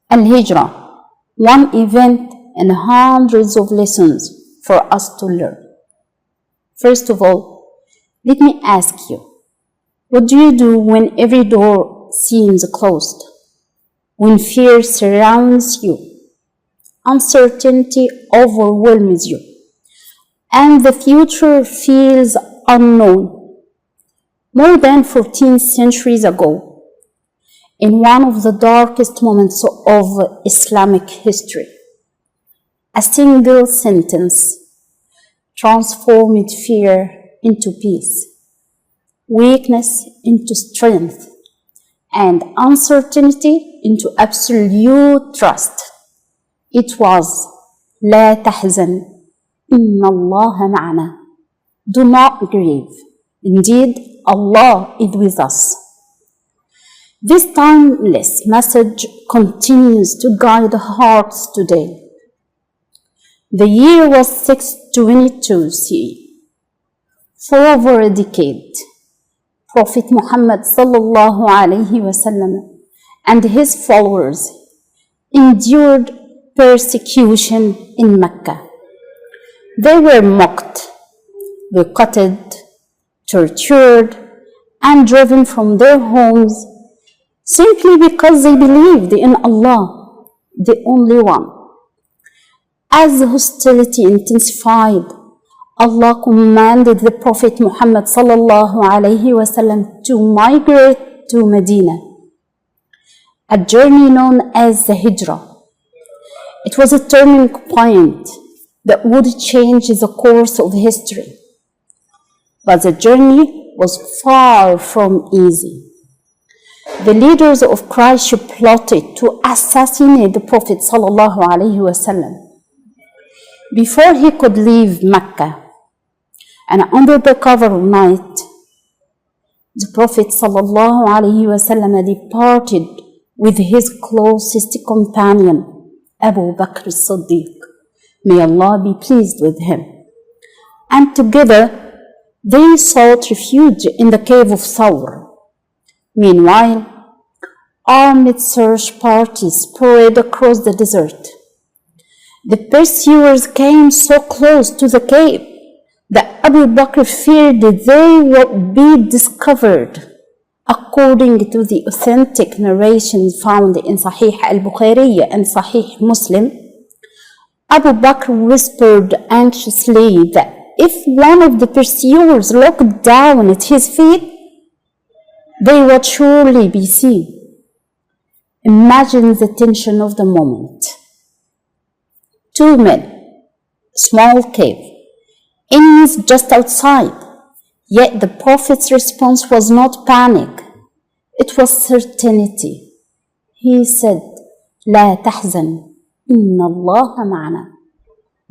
Al-Hijrah, one event and hundreds of lessons for us to learn. First of all, let me ask you, what do you do when every door seems closed? When fear surrounds you, uncertainty overwhelms you, and the future feels unknown? More than 14 centuries ago, in one of the darkest moments of Islamic history, a single sentence transformed fear into peace, weakness into strength, and uncertainty into absolute trust. It was لا تحزن إن الله معنا. Do not grieve. Indeed, Allah is with us. This timeless message continues to guide hearts today. The year was 622 CE. For over a decade, Prophet Muhammad sallallahu alaihi wasallam and his followers endured persecution in Mecca. They were mocked, boycotted, tortured, and driven from their homes simply because they believed in Allah, the only one. As the hostility intensified, Allah commanded the Prophet Muhammad sallallahu alaihi wasallam to migrate to Medina, a journey known as the Hijrah. It was a turning point that would change the course of history. But the journey was far from easy. The leaders of Quraysh plotted to assassinate the Prophet sallallahu alaihi wasallam before he could leave Mecca. And under the cover of night, the Prophet sallallahu alaihi wasallam departed with his closest companion, Abu Bakr as-Siddiq. May Allah be pleased with him. And together, they sought refuge in the cave of Thawr. Meanwhile, armed search parties spread across the desert. The pursuers came so close to the cave that Abu Bakr feared they would be discovered. According to the authentic narrations found in Sahih al-Bukhari and Sahih Muslim, Abu Bakr whispered anxiously that if one of the pursuers looked down at his feet, they would surely be seen. Imagine the tension of the moment. 2 men, small cave, enemies just outside. Yet the Prophet's response was not panic. It was certainty. He said, لا تحزن إن الله معنا.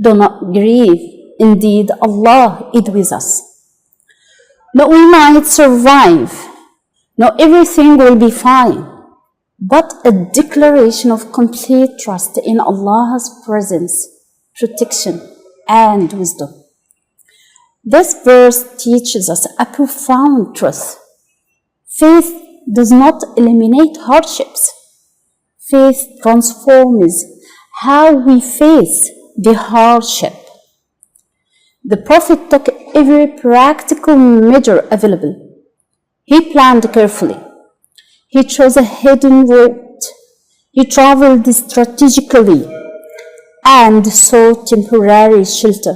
Do not grieve. Indeed, Allah is with us. No, we might survive. No, everything will be fine. But a declaration of complete trust in Allah's presence, protection, and wisdom. This verse teaches us a profound truth. Faith does not eliminate hardships. Faith transforms how we face the hardship. The Prophet took every practical measure available. He planned carefully. He chose a hidden route. He traveled strategically and sought temporary shelter.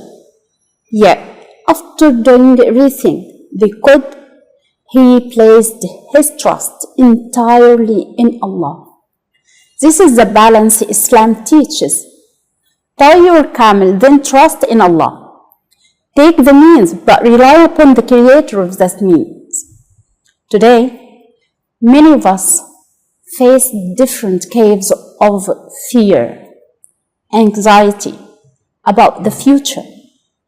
Yet, after doing everything they could, he placed his trust entirely in Allah. This is the balance Islam teaches. Tie your camel, then trust in Allah. Take the means, but rely upon the creator of that means. Today, many of us face different caves of fear, anxiety about the future,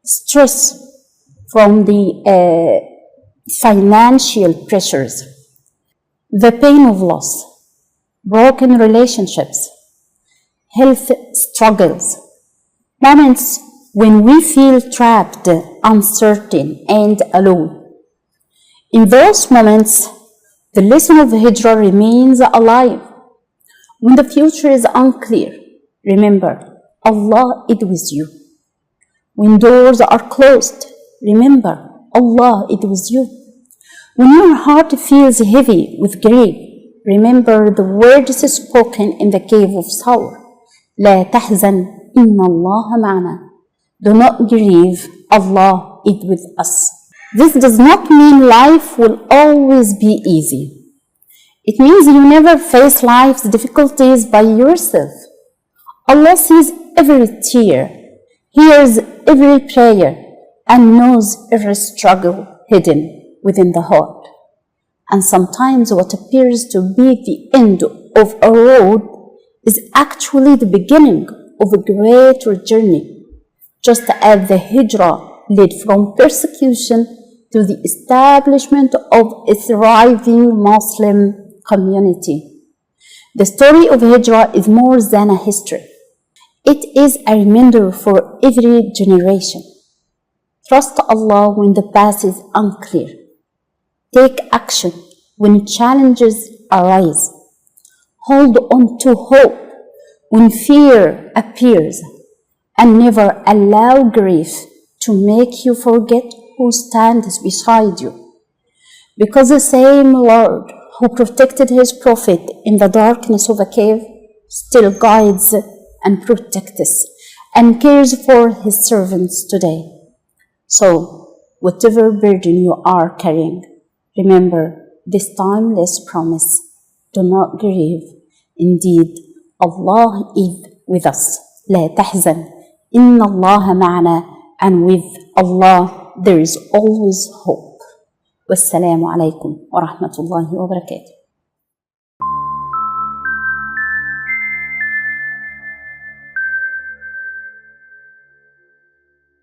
stress from the financial pressures, the pain of loss, broken relationships, health struggles, moments when we feel trapped, uncertain, and alone. In those moments, the lesson of Hijrah remains alive. When the future is unclear, remember, Allah is with you. When doors are closed, remember, Allah is with you. When your heart feels heavy with grief, remember the words spoken in the cave of Thawr. لا تحزن إن الله معنا. Do not grieve, Allah is with us. This does not mean life will always be easy. It means you never face life's difficulties by yourself. Allah sees every tear, hears every prayer, and knows every struggle hidden within the heart. And sometimes what appears to be the end of a road is actually the beginning of a greater journey, just as the Hijrah led from persecution to the establishment of a thriving Muslim community. The story of Hijrah is more than a history. It is a reminder for every generation. Trust Allah when the path is unclear. Take action when challenges arise. Hold on to hope when fear appears. And never allow grief to make you forget who stands beside you. Because the same Lord who protected his prophet in the darkness of a cave still guides and protects and cares for his servants today. So, whatever burden you are carrying, remember this timeless promise. Do not grieve. Indeed, Allah is with us. لا تحزن إن الله معنا. And with Allah there is always hope. Wassalamu alaikum wa rahmatullahi wa barakatuh.